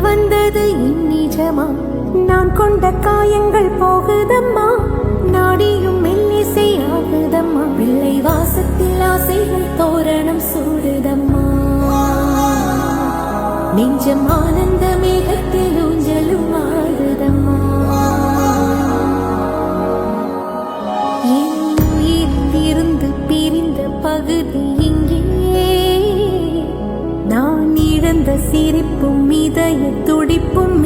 வந்தது நிஜமா நான் கொண்ட காயங்கள் போகுதம்மா நாடியும் மெல்லிசை ஆகுதம்மா பிள்ளை வாசத்தில் ஆசைகள் தோரணம் சூடுதம்மா நெஞ்சம் ஆனந்த மேகத்தில் ஊஞ்சலும் ஆடுதம்மா என் உயிரிலிருந்து பிரிந்த பகுதி இங்கே நான் இழந்த சிரிப்பும் இதய துடிப்பும்